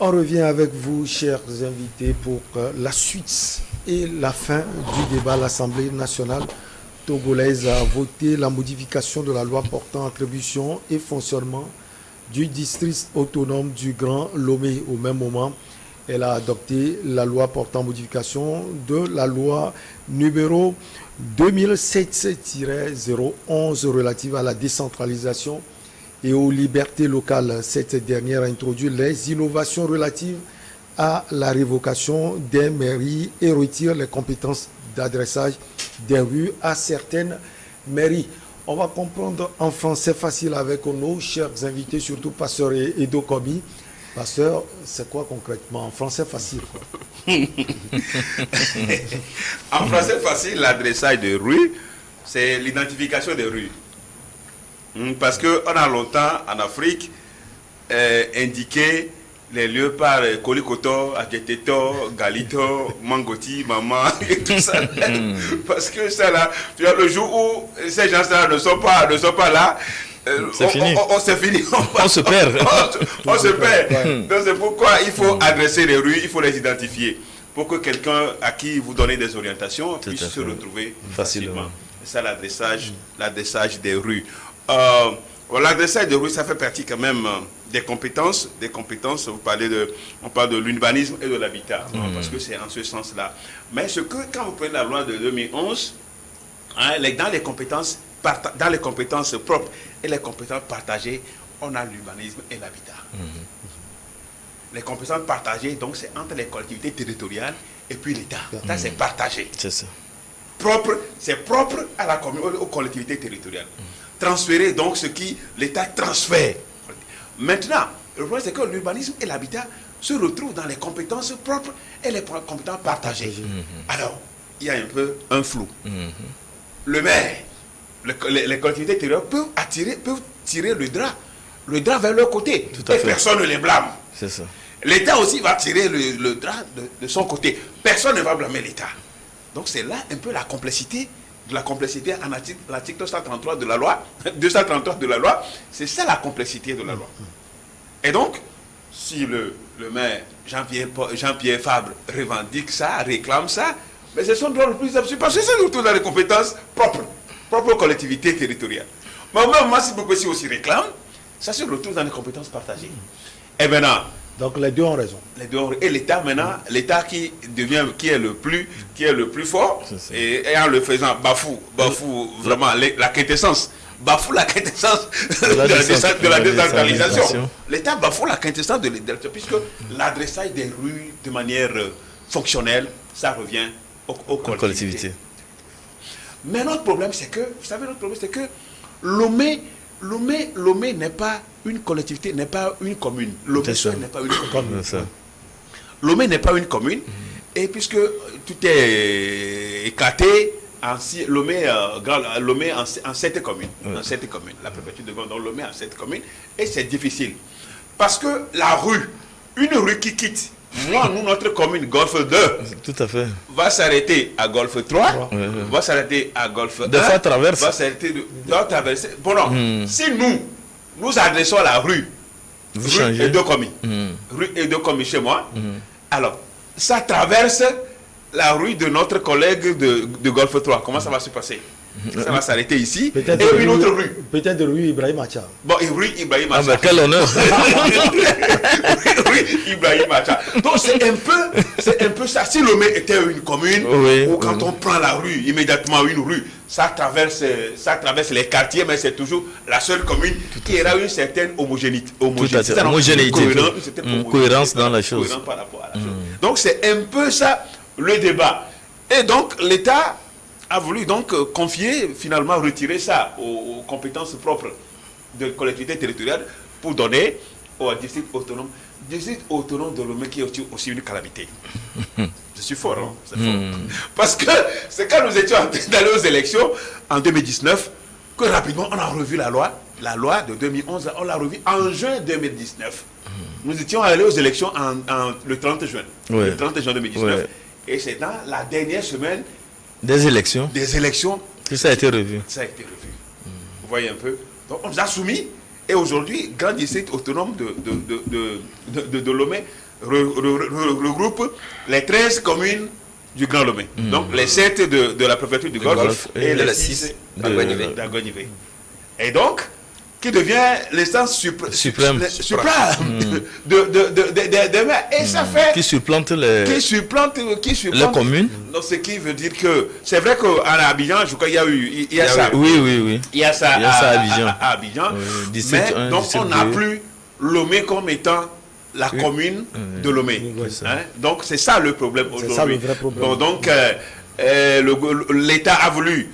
On revient avec vous, chers invités, pour la suite et la fin du débat. L'Assemblée nationale togolaise a voté la modification de la loi portant attribution et fonctionnement du district autonome du Grand Lomé. Au même moment, elle a adopté la loi portant modification de la loi numéro 2007-011 relative à la décentralisation et aux libertés locales. Cette dernière a introduit les innovations relatives à la révocation des mairies et retire les compétences d'adressage des rues à certaines mairies. On va comprendre en français facile avec nos chers invités, surtout Pasteur Edo Komi. Pasteur, c'est quoi concrètement en français facile quoi? En français facile, l'adressage des rues, c'est l'identification des rues. Parce qu'on a longtemps en Afrique indiqué les lieux par Kolikoto, Aketeto, Galito, Mangoti, Maman et tout ça. Parce que ça là, le jour où ces gens-là ne sont pas là, c'est fini. C'est fini. On se perd. On se perd. Donc c'est pourquoi il faut adresser les rues, il faut les identifier. Pour que quelqu'un à qui vous donnez des orientations puisse se retrouver facilement. C'est ça l'adressage des rues. L'adressage des rues, ça fait partie quand même des compétences. On parle de l'urbanisme et de l'habitat, parce que c'est en ce sens-là. Mais quand vous prenez la loi de 2011, dans les compétences propres et les compétences partagées, on a l'urbanisme et l'habitat. Les compétences partagées, donc c'est entre les collectivités territoriales et puis l'État. Ça, c'est partagé. C'est ça. C'est propre à la commune, aux collectivités territoriales. Transférer donc ce qui l'État transfère. Maintenant, le problème c'est que l'urbanisme et l'habitat se retrouvent dans les compétences propres et les compétences partagées. Alors, il y a un peu un flou. Le maire, les collectivités territoriales peuvent tirer le drap vers leur côté. Et personne ne les blâme. C'est ça. L'État aussi va tirer le drap de son côté. Personne ne va blâmer l'État. Donc c'est là un peu la complexité en l'article 233 de la loi, c'est ça la complexité de la loi. Et donc, si le maire Jean-Pierre Fabre revendique ça, réclame ça, mais c'est son droit le plus absolu, parce que c'est surtout dans les compétences propres aux collectivités territoriales. Mais au même moment, si beaucoup aussi réclament, ça se retrouve dans les compétences partagées. Et maintenant, donc les deux ont raison. Et l'État maintenant, l'État qui est le plus fort, et en le faisant bafoue vraiment la quintessence de la décentralisation. L'État bafoue la quintessence de l'État, puisque l'adressage des rues de manière fonctionnelle, ça revient aux collectivités. Mais notre problème c'est que, Lomé n'est pas une collectivité, n'est pas une commune. Lomé n'est pas une commune. Lomé n'est pas une commune. Et puisque tout est éclaté, Lomé en 7 communes. En 7 communes. La préfecture de Gondon, Lomé en 7 communes. Et c'est difficile. Parce que une rue qui quitte, notre commune, Golfe 2, tout à fait, va s'arrêter à Golfe 3, va s'arrêter à Golfe 1, va s'arrêter traverser. Bon, non, si nous adressons la rue Edo Komi, rue Edo Komi chez moi, alors, ça traverse la rue de notre collègue de Golfe 3. Comment ça va se passer? Ça va s'arrêter ici. Et une autre rue. Peut-être rue Ibrahim Acha. Bon, et rue Ibrahim Acha. Ah ben quel honneur. Rue Ibrahim Acha. Donc c'est un peu ça. Si Lomé était une commune, ou quand on prend la rue, immédiatement une rue, ça traverse les quartiers, mais c'est toujours la seule commune qui aura une certaine homogénéité. Une cohérence dans la chose. Par rapport à la chose. Donc c'est un peu ça le débat. Et donc l'État a voulu donc finalement retirer ça aux compétences propres de collectivités territoriales pour donner au district autonome de Lomé qui est aussi une calamité. Je suis fort, hein? C'est fort. Parce que c'est quand nous étions en train d'aller aux élections en 2019 que rapidement on a revu la loi de 2011, on l'a revue en juin 2019. Nous étions allés aux élections le 30 juin. Le 30 juin 2019. Et c'est dans la dernière semaine des élections que ça a été revu. Vous voyez un peu. Donc on nous a soumis. Et aujourd'hui, grand district autonome de Lomé, regroupe les 13 communes du Grand Lomé. Donc les 7 de la préfecture du Golfe et les 6 d'Agognivé. Et donc, qui devient l'instance suprême de maire. Et ça fait... Qui supplante les communes. Donc, ce qui veut dire que... C'est vrai qu'à Abidjan, je crois qu'il y a ça. Oui. Il y a ça à Abidjan. Oui, Mais donc, on n'a plus Lomé comme étant la commune de Lomé. Donc, c'est ça le problème aujourd'hui. C'est ça le vrai problème. Bon, donc, l'État a voulu...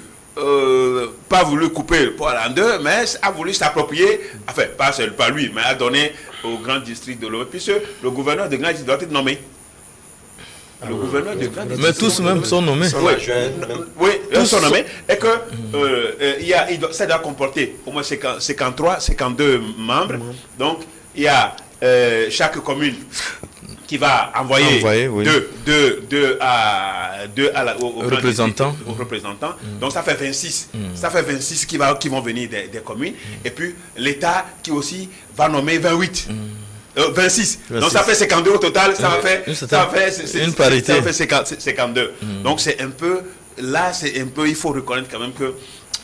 pas voulu couper le poil en deux, mais a voulu s'approprier, enfin pas lui, mais a donné au grand district de Lomé, puisque le gouverneur de grand district doit être nommé. Le gouverneur de grand district. Mais tous même sont nommés. Oui, tous sont nommés. Et que ça doit comporter au moins 52 membres. Donc il y a chaque commune qui va envoyer deux aux représentants. Donc ça fait 26. Ça fait 26 qui vont venir des communes. Et puis l'État qui aussi va nommer 28. 26. Donc ça fait 52 au total. Ça fait une parité. Ça fait 52. Donc c'est un peu... Là, il faut reconnaître quand même que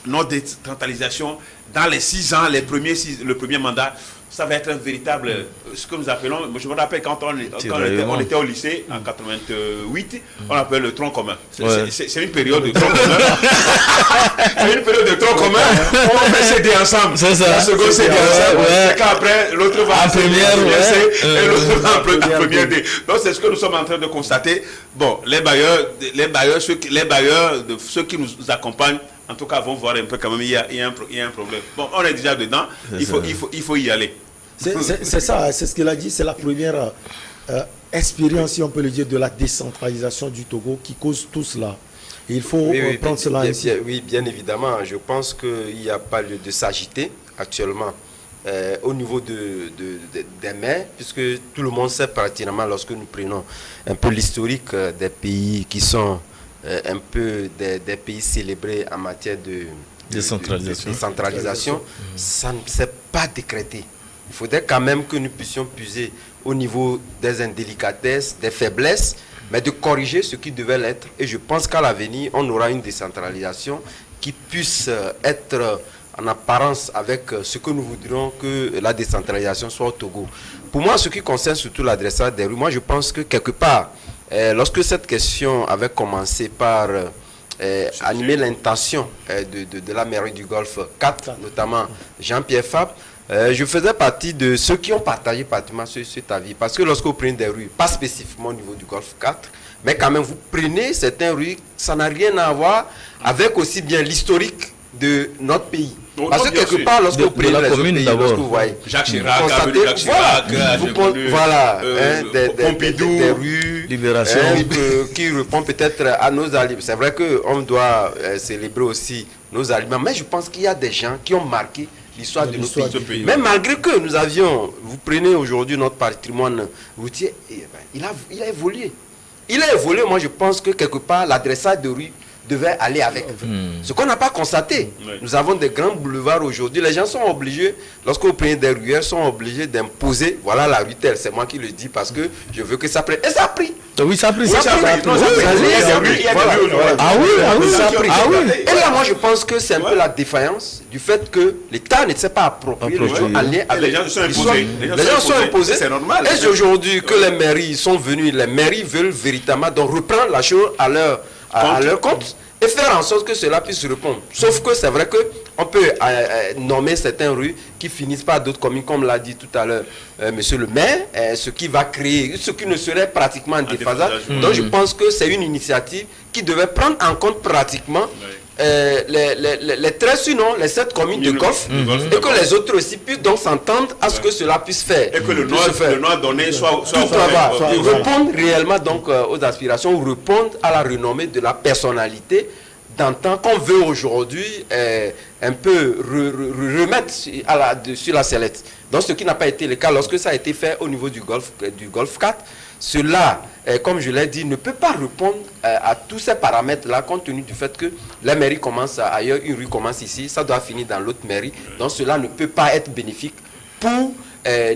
notre décentralisation, dans les 6 ans, le premier mandat, ça va être un véritable, ce que nous appelons, je me rappelle quand on était au lycée en 88, on appelle le tronc commun. C'est une période de tronc commun. C'est une période de tronc commun. On fait CD ensemble. C'est ça. La seconde CD ensemble. Et qu'après, l'autre va en première C et l'autre va en première D. Donc c'est ce que nous sommes en train de constater. Bon, les bailleurs, ceux qui nous accompagnent, en tout cas, vont voir un peu quand même, il y a un problème. Bon, on est déjà dedans, il faut y aller. C'est ça, c'est ce qu'il a dit, c'est la première expérience, si on peut le dire, de la décentralisation du Togo qui cause tout cela. Et il faut prendre cela ainsi. Oui, bien évidemment, je pense qu'il n'y a pas lieu de s'agiter actuellement au niveau des maires, puisque tout le monde sait pertinemment, lorsque nous prenons un peu l'historique des pays qui sont un peu des pays célébrés en matière de décentralisation, ça ne s'est pas décrété. Il faudrait quand même que nous puissions puiser au niveau des indélicatesses, des faiblesses, mais de corriger ce qui devait l'être. Et je pense qu'à l'avenir, on aura une décentralisation qui puisse être en apparence avec ce que nous voudrions que la décentralisation soit au Togo. Pour moi, ce qui concerne surtout l'adressage des rues, moi je pense que quelque part, lorsque cette question avait commencé par animer l'intention de la mairie du Golfe 4, notamment Jean-Pierre Fabre, je faisais partie de ceux qui ont partagé pratiquement cet avis. Parce que lorsque vous prenez des rues, pas spécifiquement au niveau du Golfe 4, mais quand même vous prenez certaines rues, ça n'a rien à voir avec aussi bien l'historique de notre pays. Parce que quelque part, lorsque vous prenez les autres pays, lorsque vous voyez, Jacques Chirac, des rues Libération, qui répondent peut-être à nos aliments. C'est vrai qu'on doit célébrer aussi nos aliments, mais je pense qu'il y a des gens qui ont marqué l'histoire de notre pays. Mais malgré que nous avions, vous prenez aujourd'hui notre patrimoine routier, il a évolué. Il a évolué, moi je pense que quelque part, l'adressage de rue devait aller avec. Ce qu'on n'a pas constaté. Nous avons des grands boulevards aujourd'hui. Les gens sont obligés, lorsque vous prenez des ruelles, sont obligés d'imposer, voilà la rue telle. C'est moi qui le dis parce que je veux que ça prenne. Et ça a pris. Oui, ça a pris. Et là, moi, je pense que c'est un peu la défaillance du fait que l'État ne s'est pas approprié le jeu en lien avec... Les gens sont imposés. C'est normal. Et c'est aujourd'hui que les mairies sont venues. Les mairies veulent véritablement donc reprendre la chose à leur compte et faire en sorte que cela puisse répondre. Sauf que c'est vrai qu'on peut nommer certaines rues qui finissent par d'autres communes, comme l'a dit tout à l'heure monsieur le maire, ce qui va créer, ce qui ne serait pratiquement défaisable. Donc je pense que c'est une initiative qui devait prendre en compte pratiquement les 13, sinon les 7 communes de Golfe, et que les autres aussi puissent donc s'entendre à ce que cela puisse faire. Et que le nom donné soit répondre réellement donc aux aspirations, ou répondre à la renommée de la personnalité d'antan qu'on veut aujourd'hui un peu remettre sur la sellette. Donc ce qui n'a pas été le cas lorsque ça a été fait au niveau du Golfe 4. Cela, comme je l'ai dit, ne peut pas répondre à tous ces paramètres-là, compte tenu du fait que la mairie commence ailleurs, une rue commence ici, ça doit finir dans l'autre mairie. Donc cela ne peut pas être bénéfique pour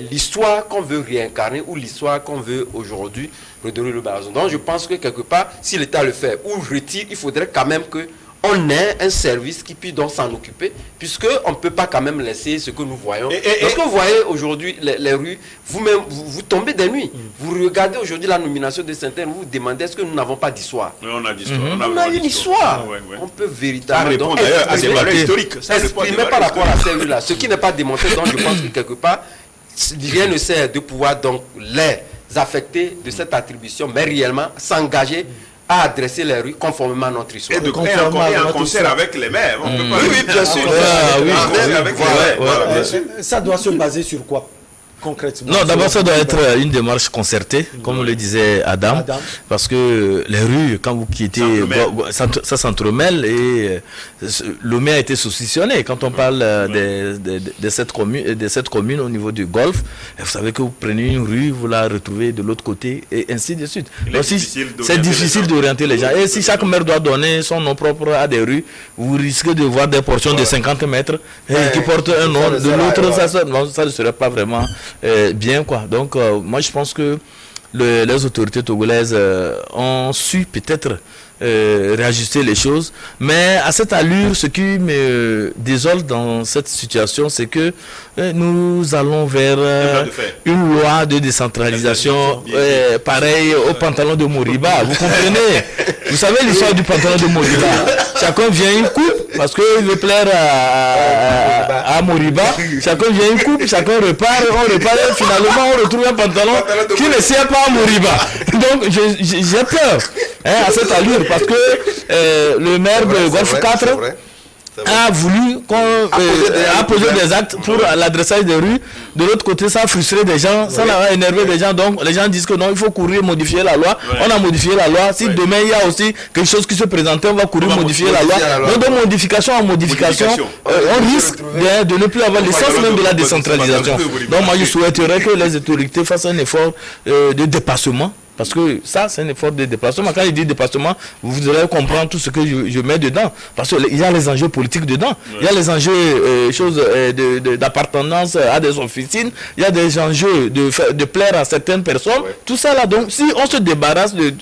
l'histoire qu'on veut réincarner ou l'histoire qu'on veut aujourd'hui redonner le balason. Donc je pense que quelque part, si l'État le fait ou retire, il faudrait quand même qu'on ait un service qui puisse donc s'en occuper, puisqu'on ne peut pas quand même laisser ce que nous voyons. Lorsque vous voyez aujourd'hui les rues, vous-même, vous tombez des nuits. Vous regardez aujourd'hui la nomination de Saint-Anne, vous vous demandez est-ce que nous n'avons pas d'histoire. On a d'histoire. On a une histoire. On peut véritablement exprimer par rapport à ces rues-là. Ce qui n'est pas démontré, donc je pense que quelque part, rien ne sert de pouvoir donc les affecter de cette attribution, mais réellement s'engager à adresser les rues conformément à notre histoire. Et en concert avec les maires. Oui, bien sûr. Ça doit se baser sur quoi concrètement? Non, d'abord ça doit être une démarche concertée, comme le disait Adam, parce que les rues, quand vous quittez, ça s'entremêle et Lomé a été saucissonné. Quand on parle de cette commune au niveau du Golfe, vous savez que vous prenez une rue, vous la retrouvez de l'autre côté et ainsi de suite. Donc c'est difficile d'orienter les gens. Et si chaque maire doit donner son nom propre à des rues, vous risquez de voir des portions de 50 mètres qui portent un nom de l'autre, ça ne serait pas vraiment bien quoi. Donc moi je pense que les autorités togolaises ont su peut-être réajuster les choses, mais à cette allure, ce qui me désole dans cette situation, c'est que nous allons vers une loi de décentralisation pareille au pantalon de Moriba. Vous comprenez? Vous savez l'histoire du pantalon de Moriba. Chacun vient une coupe parce qu'il veut plaire à Moriba. Chacun vient une coupe, chacun repart, on repart et finalement on retrouve un pantalon qui ne sert pas à Moriba. Donc j'ai peur à cette allure parce que le maire de Golfe 4 a voulu poser des actes pour l'adressage des rues. De l'autre côté, ça a frustré des gens, ça a énervé des gens. Donc les gens disent que non, il faut courir, modifier la loi. On a modifié la loi. Si demain il y a aussi quelque chose qui se présentait, on va courir, modifier la loi. Donc de modification en modification, on risque de ne plus avoir l'essence même de la décentralisation. Donc moi je souhaiterais que les autorités fassent un effort de dépassement. Parce que ça, c'est un effort de déplacement. Quand je dis déplacement, vous devrez comprendre tout ce que je mets dedans. Parce qu'il y a les enjeux politiques dedans. Il y a les enjeux d'appartenance à des officines. Il y a des enjeux de plaire à certaines personnes. Tout ça là. Donc, si on se débarrasse de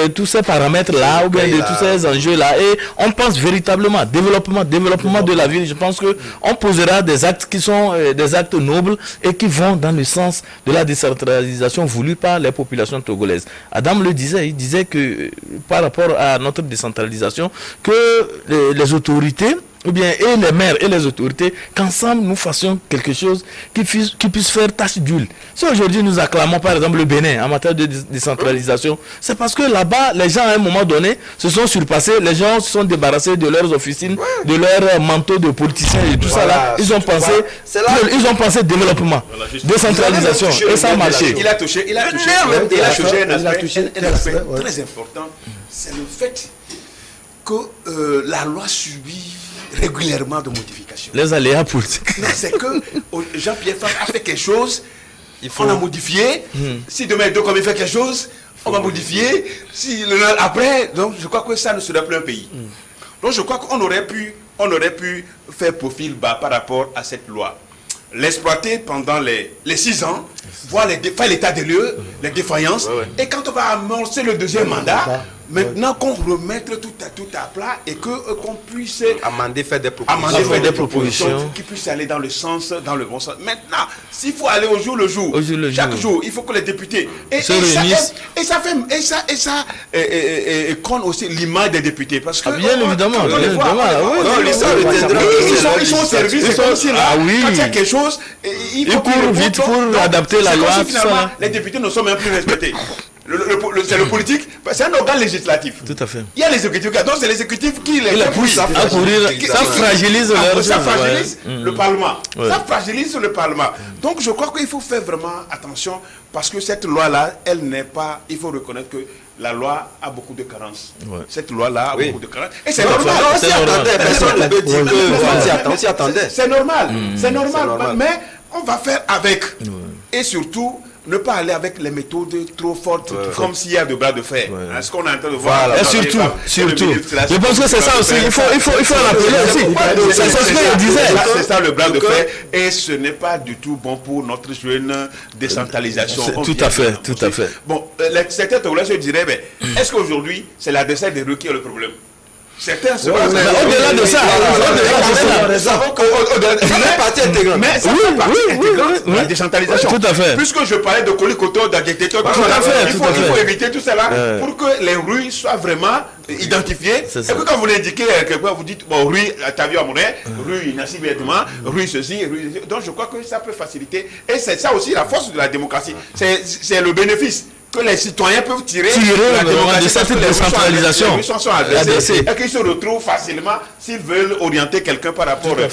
tous ces paramètres-là, ou bien de tous ces enjeux-là, et on pense véritablement développement de la ville, je pense qu'on posera des actes qui sont des actes nobles et qui vont dans le sens de la décentralisation voulue par les populations togolaises. Adam le disait, il disait que par rapport à notre décentralisation, que les autorités, ou bien et les maires et les autorités, qu'ensemble nous fassions quelque chose qui puisse faire tache d'huile. Si aujourd'hui nous acclamons par exemple le Bénin en matière de décentralisation, c'est parce que là-bas, les gens à un moment donné se sont surpassés, les gens se sont débarrassés de leurs officines, de leurs manteaux de politiciens et tout ça là. Ils ont pensé développement, décentralisation et ça a marché. Il a touché un aspect très important, c'est le fait que la loi subit régulièrement de modifications. Les aléas politiques. Non, c'est que Jean-Pierre Fabre a fait quelque chose, on a modifié. Si demain Dokom fait quelque chose, on va modifier. Si après, donc je crois que ça ne serait plus un pays. Donc je crois qu'on aurait pu faire profil bas par rapport à cette loi. L'exploiter pendant les 6 ans, voir faire l'état des lieux, les défaillances. Et quand on va amorcer le deuxième mandat, maintenant qu'on remette tout à plat et qu'on puisse faire des propositions qui puissent aller dans le bon sens. Maintenant, s'il faut aller au jour le jour, chaque jour, il faut que les députés se réunissent. Et ça compte aussi l'image des députés parce que bien évidemment, ils sont au service. Quand il y a quelque chose, il faut courent vite pour adapter la loi. Finalement, les députés ne sont même plus respectés. C'est le politique, c'est un organe législatif. Tout à fait. Il y a l'exécutif, donc c'est l'exécutif qui les pousse à courir. Ça fragilise le Parlement. Ça fragilise le Parlement. Donc je crois qu'il faut faire vraiment attention parce que cette loi-là, elle n'est pas. Il faut reconnaître que la loi a beaucoup de carences. Cette loi-là a beaucoup de carences. Et c'est normal. On s'y attendait. C'est normal. C'est normal. Mais on va faire avec. Et surtout, ne pas aller avec les méthodes trop fortes, comme s'il y a de bras de fer. Est-ce qu'on est en train de voir? Et surtout, je pense que c'est ça aussi. Il faut l'appeler aussi. C'est ce que je disais. C'est ça le bras de fer. Et ce n'est pas du tout bon pour notre jeune décentralisation. Tout à fait. Bon, certains Togolais se diraient, mais est-ce qu'aujourd'hui, c'est l'adversaire des rues qui est le problème? Certains se au-delà de ça, nous savons que c'est une partie intégrante. Mais c'est une partie intégrante de la décentralisation. Tout à fait. Puisque je parlais de Colikoto, d'Agététo, il faut éviter tout cela pour que les rues soient vraiment identifiées. Et que quand vous l'indiquez quelque part, vous dites, bon, rue Tavio Amouré, rue Nassi Bédouin, rue ceci, rue... Donc je crois que ça peut faciliter. Et c'est ça aussi la force de la démocratie. C'est le bénéfice que les citoyens peuvent tirer de cette décentralisation et qu'ils se retrouvent facilement s'ils veulent orienter quelqu'un par rapport à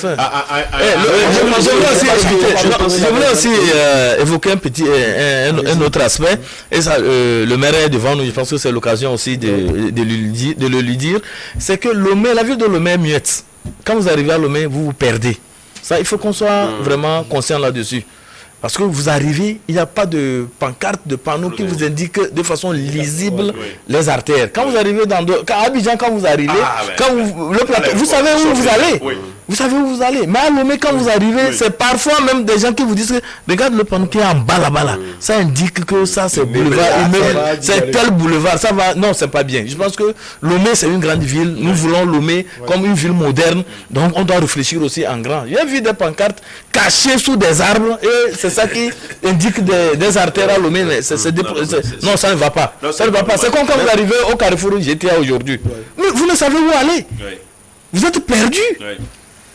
je voulais aussi évoquer un autre aspect, et ça, le maire est devant nous, je pense que c'est l'occasion aussi de le lui dire, c'est que Lomé, la ville de Lomé est muette. Quand vous arrivez à Lomé, vous perdez. Ça, il faut qu'on soit vraiment conscient là-dessus. Parce que vous arrivez, il n'y a pas de pancarte, de panneau qui vous indique de façon lisible les artères. Quand vous arrivez à Abidjan, quand vous arrivez, le plateau, vous savez où vous allez. Vous savez où vous allez. Mais à Lomé, quand vous arrivez, c'est parfois même des gens qui vous disent que regarde le panneau qui est en bas là-bas. Ça indique que ça c'est boulevard, c'est tel boulevard. Ça va. Non, c'est pas bien. Je pense que Lomé, c'est une grande ville. Nous voulons Lomé comme une ville moderne. Donc on doit réfléchir aussi en grand. J'ai vu des pancartes cachées sous des arbres et c'est ça qui indique des artères à Lomé. Non, ça ne va pas. Ça ne va pas. C'est comme quand vous arrivez au carrefour GTA aujourd'hui. Mais vous ne savez où aller. Vous êtes perdu.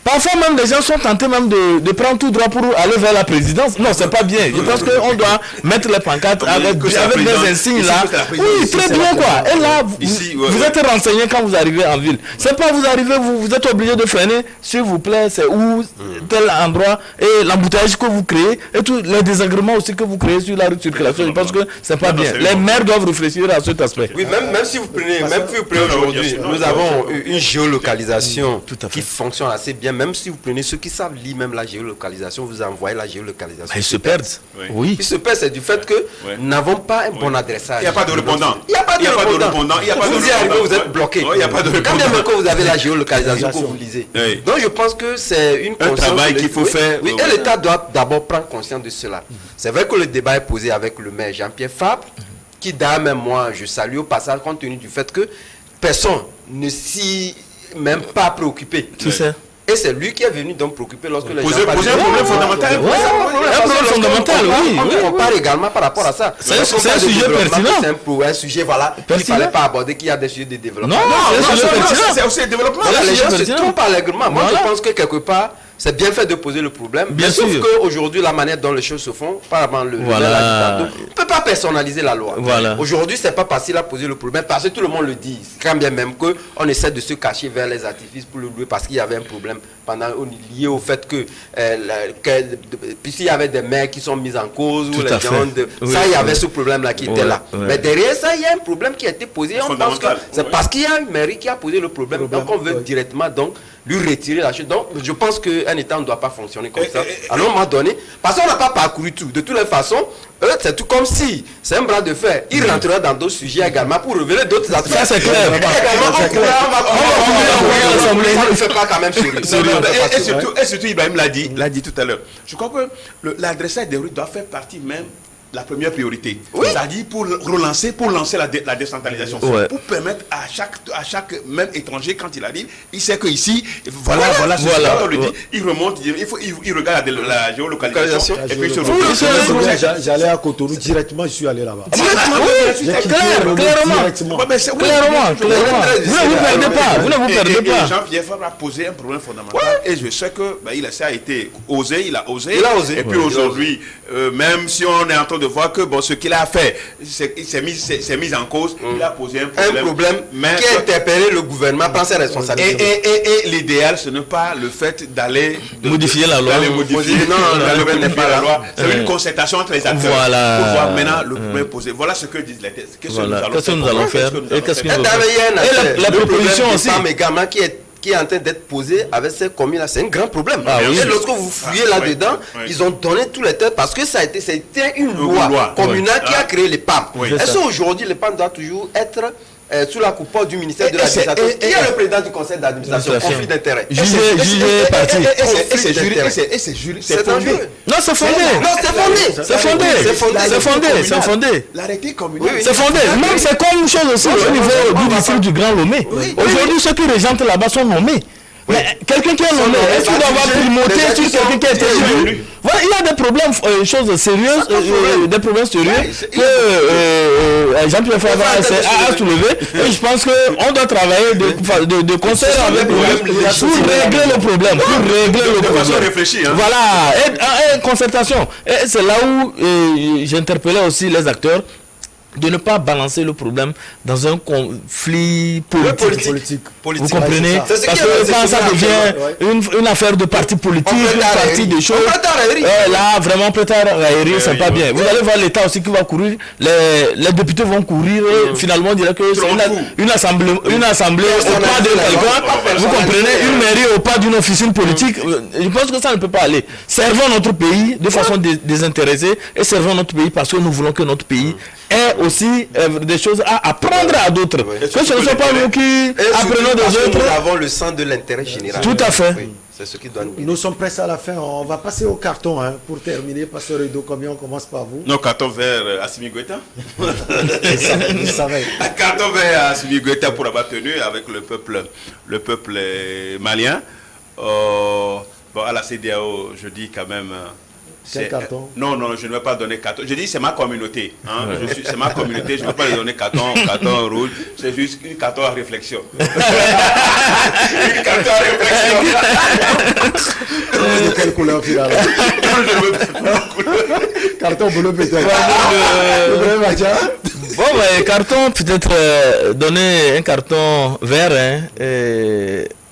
Parfois même les gens sont tentés même de prendre tout droit pour aller vers la présidence. Non, c'est pas bien. Je pense qu'on doit mettre les pancartes avec des insignes là. Oui, très bien quoi. Et là, vous êtes renseigné quand vous arrivez en ville. C'est pas vous arrivez, vous êtes obligé de freiner. S'il vous plaît, c'est où, tel endroit, et l'embouteillage que vous créez, et tous les désagréments aussi que vous créez sur la rue de circulation. Je pense que c'est pas bien. Les maires doivent réfléchir à cet aspect. Oui, même si vous prenez aujourd'hui, nous avons une géolocalisation qui fonctionne assez bien. Même si vous prenez ceux qui savent lire même la géolocalisation, vous envoyez la géolocalisation. Ils se perdent. Oui. Ils se perdent, c'est du fait que nous n'avons pas un bon adressage. Il n'y a pas de répondant. Vous y arrivez, vous êtes bloqué. Quand bien même que vous avez la géolocalisation que vous lisez. Donc je pense que c'est un travail qu'il faut faire. Oui, et l'État doit d'abord prendre conscience de cela. C'est vrai que le débat est posé avec le maire Jean-Pierre Fabre, qui d'ailleurs même moi je salue au passage compte tenu du fait que personne ne s'y même pas préoccupé. Tout ça. Et c'est lui qui est venu donc préoccuper lorsque les gens poser un problème fondamental. Un problème fondamental, oui. On parle également par rapport à ça. C'est un sujet pertinent. C'est un sujet, voilà, qu'il ne fallait pas aborder, qu'il y a des sujets de développement. Non, c'est un sujet pertinent. C'est aussi le développement. Les gens se trompent allègrement. Moi, je pense que quelque part, c'est bien fait de poser le problème. Bien sûr. Sauf qu'aujourd'hui, la manière dont les choses se font, par rapport le on ne peut pas personnaliser la loi. Aujourd'hui, c'est pas facile à poser le problème parce que tout le monde le dit. Quand bien même qu'on essaie de se cacher vers les artifices pour le louer parce qu'il y avait un problème lié au fait que puisqu'il y avait des maires qui sont mis en cause ou les gens ça, il y avait ce problème-là qui était là. Mais derrière ça, il y a un problème qui a été posé. On pense que c'est parce qu'il y a une mairie qui a posé le problème. Donc, on veut directement lui retirer la chose. Donc, je pense qu'un État ne doit pas fonctionner comme ça. À un moment donné, parce qu'on n'a pas parcouru tout. De toutes les façons, c'est tout comme si c'est un bras de fer. Il rentrera dans d'autres sujets également pour révéler d'autres aspects. Ça, c'est clair. On ne fait pas quand même sérieux. Et surtout, Ibrahim l'a dit tout à l'heure. Je crois que l'adressage des rues doit faire partie même la première priorité. C'est-à-dire pour lancer la décentralisation. Pour permettre à chaque même étranger, quand il arrive, il sait que ici, voilà. On le dit, il remonte, il regarde la géolocalisation et puis il se retrouve. J'allais à Cotonou directement, je suis allé là-bas. Clairement. Vous ne vous perdez pas. Jean-Pierre Fabre a posé un problème fondamental et je sais que ça a été osé, il a osé. Et puis aujourd'hui, même si on est en train de voir que ce qu'il a fait, s'est mis en cause, il a posé un problème qui a interpellé le gouvernement par ses responsabilités. Et l'idéal, ce n'est pas le fait d'aller modifier la loi. La loi. C'est une concertation entre les acteurs pour voir maintenant le problème posé. Voilà ce que disent les textes. Qu'est-ce que nous allons faire et qu'est-ce que nous allons faire. Et la proposition aussi. Également qui est en train d'être posé avec ces communes-là, c'est un grand problème. Oui. Et lorsque vous fouillez là-dedans, ils ont donné tous les terres parce que c'était une loi communale qui a créé les PAM. Est-ce qu'aujourd'hui, les PAM doivent toujours être sous la coupole du ministère de l'administration? Qui est le président du conseil d'administration? Conflit d'intérêt. Jugé parti. Et c'est juré. C'est dangereux. Non, c'est fondé. C'est fondé. L'arrêté communal. C'est fondé. Même c'est comme une chose aussi au niveau du district du Grand Lomé. Aujourd'hui, ceux qui régentent là-bas sont nommés. Mais quelqu'un qui est nommé, est-ce qu'il doit avoir primauté sur quelqu'un qui a été élu? Voilà, il y a des problèmes, choses sérieuses, des problèmes sérieux que Jean-Pierre Favre a soulevé. Et je pense qu'on doit travailler de concert avec lui pour régler le problème. Voilà, et concertation. Et c'est là où j'interpellais aussi les acteurs de ne pas balancer le problème dans un conflit politique. Vous comprenez? Parce que quand ça devient une affaire de parti politique, une partie de choses, là, vraiment, peut-être raillerie, c'est pas bien. Vous allez voir l'État aussi qui va courir, les députés vont courir, et finalement, on dirait que c'est une assemblée au pas de quelqu'un, vous comprenez, une mairie au pas d'une officine politique. Je pense que ça ne peut pas aller. Servons notre pays de façon désintéressée et servons notre pays parce que nous voulons que notre pays ait aussi des choses à apprendre à d'autres. Que ce ne soit pas nous qui apprenons des autres. Nous avons le sens de l'intérêt général. Tout à fait. Oui, c'est ce qui doit nous. Nous sommes presque à la fin. On va passer au carton pour terminer. Pasteur Edo, combien on commence par vous? Non, carton vert Assimi Goïta. Je savais. Carton vert Assimi Goïta pour avoir tenu avec le peuple malien. Bon, à la CEDEAO, je dis quand même. Quel carton? Non, je ne vais pas donner carton. Je dis c'est ma communauté. C'est ma communauté, je ne vais pas lui donner carton rouge. C'est juste une carton à réflexion. Une carton à réflexion. De quelle couleur finalement? Carton bleu peut-être. Bon, carton peut-être donner un carton vert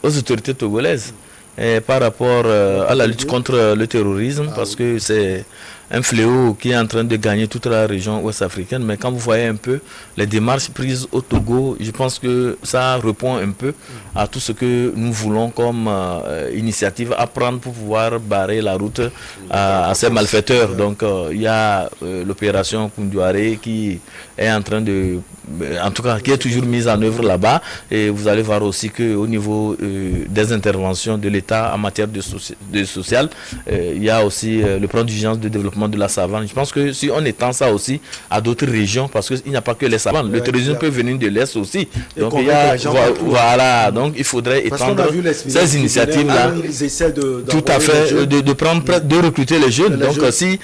aux autorités togolaises. Par rapport à la lutte contre le terrorisme, parce que c'est un fléau qui est en train de gagner toute la région ouest-africaine. Mais quand vous voyez un peu les démarches prises au Togo, je pense que ça répond un peu à tout ce que nous voulons comme initiative à prendre pour pouvoir barrer la route à ces malfaiteurs. Donc il y a l'opération Koundouaré qui est en train de... en tout cas, qui est toujours mise en œuvre là-bas. Et vous allez voir aussi qu'au niveau des interventions de l'État en matière de social, il y a aussi le plan d'urgence de développement de la savane. Je pense que si on étend ça aussi à d'autres régions, parce qu'il n'y a pas que les savanes, le terrorisme peut venir de l'Est aussi. Donc il y a, voilà, donc il faudrait étendre ces initiatives-là. Tout à fait, de recruter les jeunes. Donc si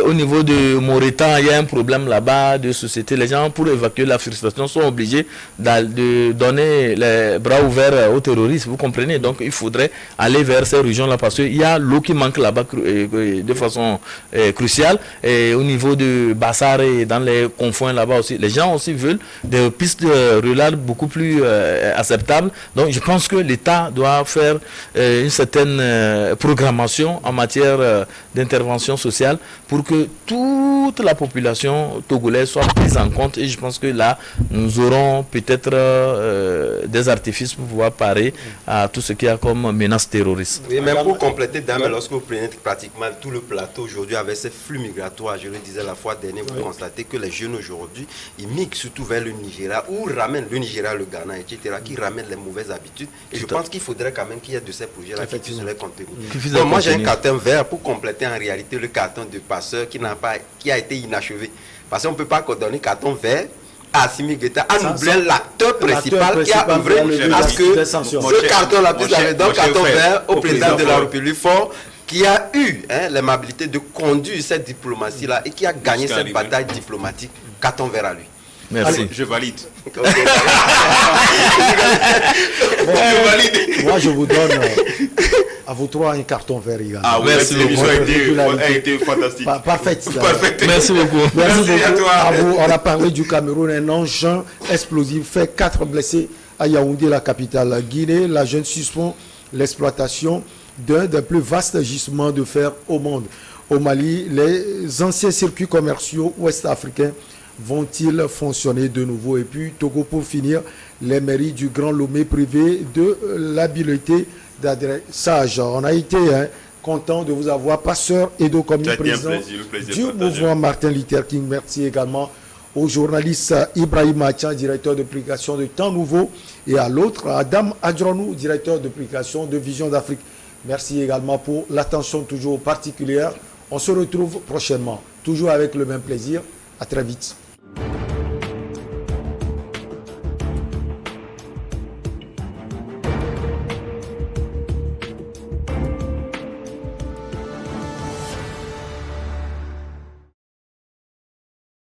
au niveau de Moretan, il y a un problème là-bas de société, les gens pour évacuer la frustration sont obligés de donner les bras ouverts aux terroristes, vous comprenez. Donc il faudrait aller vers ces régions-là parce qu'il y a l'eau qui manque là-bas de façon cruciale. Et au niveau de Bassar et dans les confins là-bas aussi, les gens aussi veulent des pistes rurales beaucoup plus acceptables. Donc je pense que l'État doit faire une certaine programmation en matière d'intervention sociale pour que toute la population togolaise soit prise en compte. Et je pense que là, nous aurons peut-être des artifices pour pouvoir parer à tout ce qu'il y a comme menace terroriste. Oui, même pour compléter, dame, lorsque vous prenez pratiquement tout le plateau aujourd'hui avec ces flux migratoires, je le disais la fois dernière, vous constatez que les jeunes aujourd'hui, ils migrent surtout vers le Nigeria ou ramènent le Nigeria, le Ghana, etc., qui ramènent les mauvaises habitudes. Et je pense qu'il faudrait quand même qu'il y ait de ces projets-là qui puissent les contenir. Donc, moi, j'ai un carton vert pour compléter en réalité le carton de passeur qui a été inachevé. Parce qu'on ne peut pas donner carton vert à Assimi Goïta en oubliant l'acteur principal qui a œuvré à ce que ce carton-là puisse aller. Donc, carton vert au président de la République fort, qui a eu l'aimabilité de conduire cette diplomatie-là et qui a gagné cette bataille diplomatique. Carton vert à lui. Merci. Allez, je valide. Je valide. Moi, je vous donne à vous trois un carton vert également. Ah oui, merci. L'émission a été fantastique. Parfaite. Merci beaucoup. Merci à toi. À vous. On a parlé du Cameroun. Un engin explosif fait 4 blessés à Yaoundé, la capitale Guinée. La jeune suspend l'exploitation d'un des plus vastes gisements de fer au monde. Au Mali, les anciens circuits commerciaux ouest-africains vont-ils fonctionner de nouveau? Et puis, Togo, pour finir, les mairies du Grand Lomé privées de l'habileté d'adressage. On a été content de vous avoir, Pasteur Edo, comme président du mouvement Martin Luther King. Merci également au journaliste Ibrahim Achan, directeur de publication de Temps Nouveau, et à l'autre, Adam Adjronou, directeur de publication de Vision d'Afrique. Merci également pour l'attention toujours particulière. On se retrouve prochainement, toujours avec le même plaisir. À très vite.